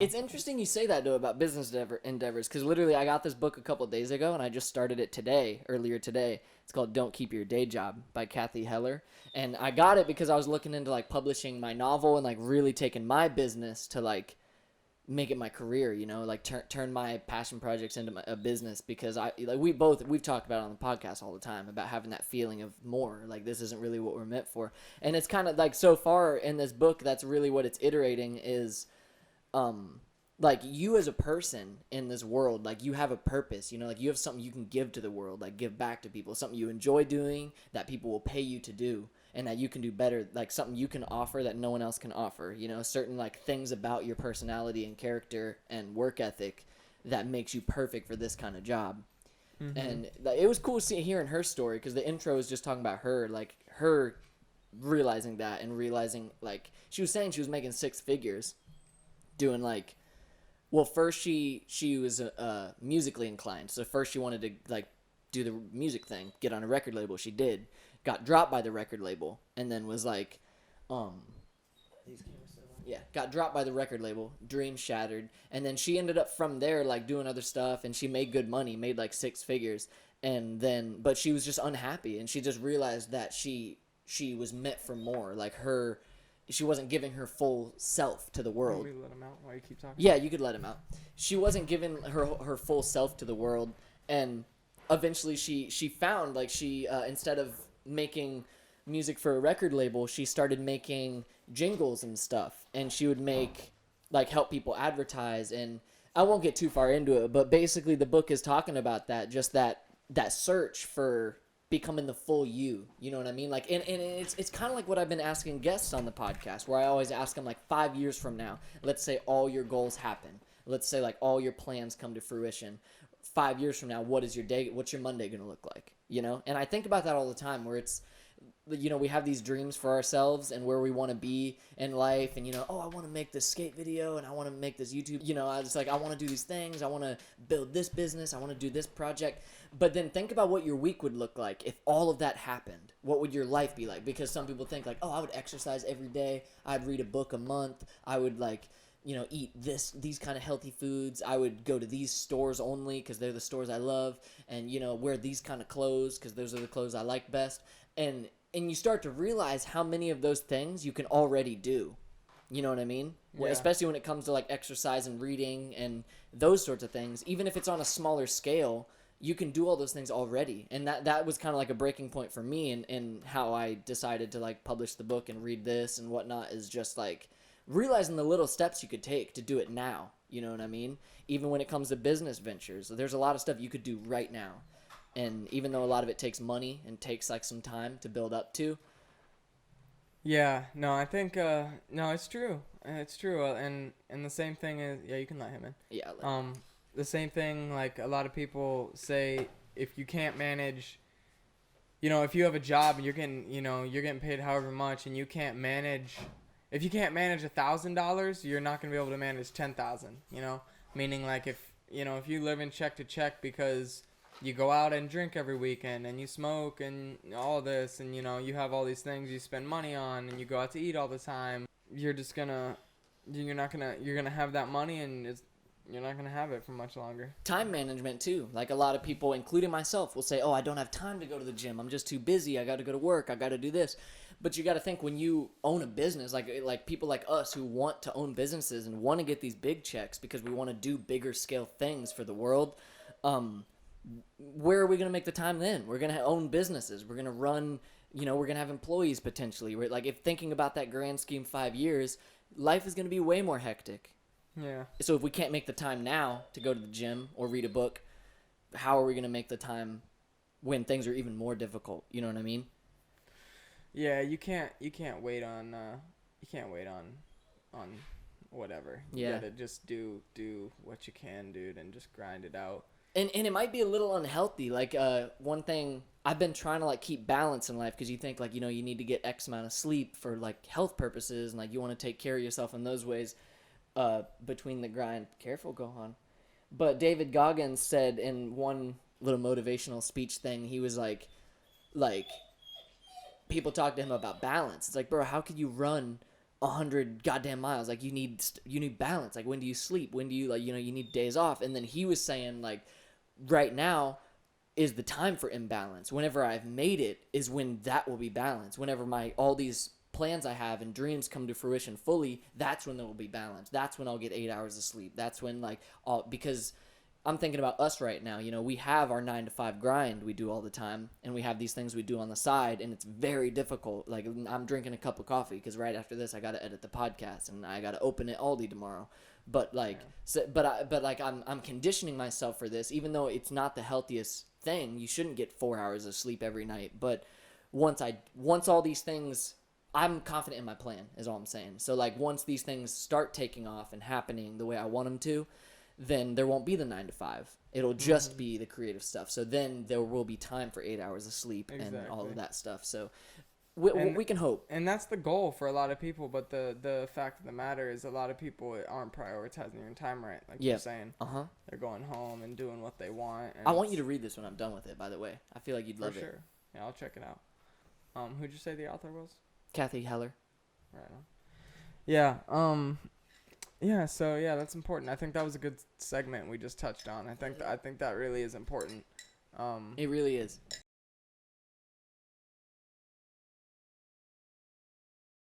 It's interesting you say that, though, about business endeavors, because literally I got this book a couple of days ago, and I just started it earlier today. It's called Don't Keep Your Day Job by Cathy Heller. And I got it because I was looking into, like, publishing my novel and, like, really taking my business to, like, make it my career, like turn my passion projects into a business, because we've talked about it on the podcast all the time about having that feeling of more, like this isn't really what we're meant for. And it's kind of like, so far in this book, that's really what it's iterating is, like, you as a person in this world, like, you have a purpose, like, you have something you can give to the world, like, give back to people, something you enjoy doing that people will pay you to do, and that you can do better, like, something you can offer that no one else can offer, certain, like, things about your personality and character and work ethic that makes you perfect for this kind of job. Mm-hmm. And it was cool hearing her story, because the intro was just talking about her, like, her realizing that, and realizing, like, she was saying she was making six figures doing, like, well, first she was musically inclined. So first she wanted to, like, do the music thing, get on a record label. She did. Got dropped by the record label, and then was like, got dropped by the record label. Dreams shattered, and then she ended up from there, like, doing other stuff, and she made good money, made like six figures, and then, but she was just unhappy, and she just realized that she was meant for more. Like, she wasn't giving her full self to the world. Can we let him out while you keep talking? Yeah, you could let him out. She wasn't giving her full self to the world, and eventually she found, like, she instead of making music for a record label, she started making jingles and stuff, and she would make, like, help people advertise. And I won't get too far into it, but basically the book is talking about that, just that search for becoming the full you know what I mean? Like, and it's kind of like what I've been asking guests on the podcast, where I always ask them, like, 5 years from now, let's say all your goals happen, let's say, like, all your plans come to fruition. 5 years from now, what's your Monday gonna look like? And I think about that all the time, where it's, we have these dreams for ourselves and where we want to be in life, and, I want to make this skate video, and I want to make this YouTube, I was like, I want to do these things, I want to build this business, I want to do this project. But then think about what your week would look like if all of that happened. What would your life be like? Because some people think, like, oh, I would exercise every day, I'd read a book a month, I would, like, eat these kind of healthy foods, I would go to these stores only because they're the stores I love, and, wear these kind of clothes because those are the clothes I like best. And you start to realize how many of those things you can already do. You know what I mean? Yeah. Especially when it comes to, like, exercise and reading and those sorts of things. Even if it's on a smaller scale, you can do all those things already. And that was kind of like a breaking point for me, and how I decided to, like, publish the book and read this and whatnot, is just, like, realizing the little steps you could take to do it now. You know what I mean? Even when it comes to business ventures, there's a lot of stuff you could do right now. And even though a lot of it takes money and takes, like, some time to build up to. Yeah, no, I think, no, it's true. It's true. And the same thing is, yeah, you can let him in. Yeah, the same thing, like, a lot of people say, if you can't manage, if you have a job and you're getting paid however much, and you can't manage, if you can't manage $1,000, you're not going to be able to manage 10,000, meaning, like, if you live in check to check because you go out and drink every weekend, and you smoke and all this, and, you have all these things you spend money on, and you go out to eat all the time, you're gonna have that money, and you're not gonna have it for much longer. Time management too. Like, a lot of people, including myself, will say, oh, I don't have time to go to the gym, I'm just too busy, I got to go to work, I got to do this. But you got to think, when you own a business, like people like us who want to own businesses and want to get these big checks because we want to do bigger scale things for the world, where are we going to make the time then? We're going to own businesses. We're going to run, we're going to have employees potentially. We're, like, if thinking about that grand scheme 5 years, life is going to be way more hectic. Yeah. So if we can't make the time now to go to the gym or read a book, how are we going to make the time when things are even more difficult? You know what I mean? Yeah, you can't wait on whatever. You gotta just do what you can, dude, and just grind it out. And it might be a little unhealthy. Like, one thing I've been trying to, like, keep balance in life, because you think, like, you need to get X amount of sleep for, like, health purposes, and, like, you want to take care of yourself in those ways, between the grind. Careful, Gohan. But David Goggins said in one little motivational speech thing, he was like, people talk to him about balance. It's like, bro, how could you run 100 goddamn miles. Like, you need balance. Like, when do you sleep? When do you, like, you need days off? And then he was saying, like, right now is the time for imbalance. Whenever I've made it is when that will be balanced. Whenever all these plans I have and dreams come to fruition fully, that's when there will be balance. That's when I'll get 8 hours of sleep. That's when, like, because I'm thinking about us right now. We have our 9 to 5 grind we do all the time, and we have these things we do on the side, and it's very difficult. Like, I'm drinking a cup of coffee because right after this I got to edit the podcast and I got to open it Aldi tomorrow. But like, I'm conditioning myself for this, even though it's not the healthiest thing. You shouldn't get 4 hours of sleep every night. But once all these things, I'm confident in my plan, is all I'm saying. So, like, once these things start taking off and happening the way I want them to, then there won't be the 9 to 5. It'll just be the creative stuff. So then there will be time for 8 hours of sleep and all of that stuff. So we can hope. And that's the goal for a lot of people. But the fact of the matter is, a lot of people aren't prioritizing their time right. Like you're saying, they're going home and doing what they want. And I want you to read this when I'm done with it. By the way, I feel like you'd love it. For sure. Yeah, I'll check it out. Who'd you say the author was? Cathy Heller. Right on. Yeah. Yeah, so yeah, that's important. I think that was a good segment we just touched on. I think that really is important. It really is.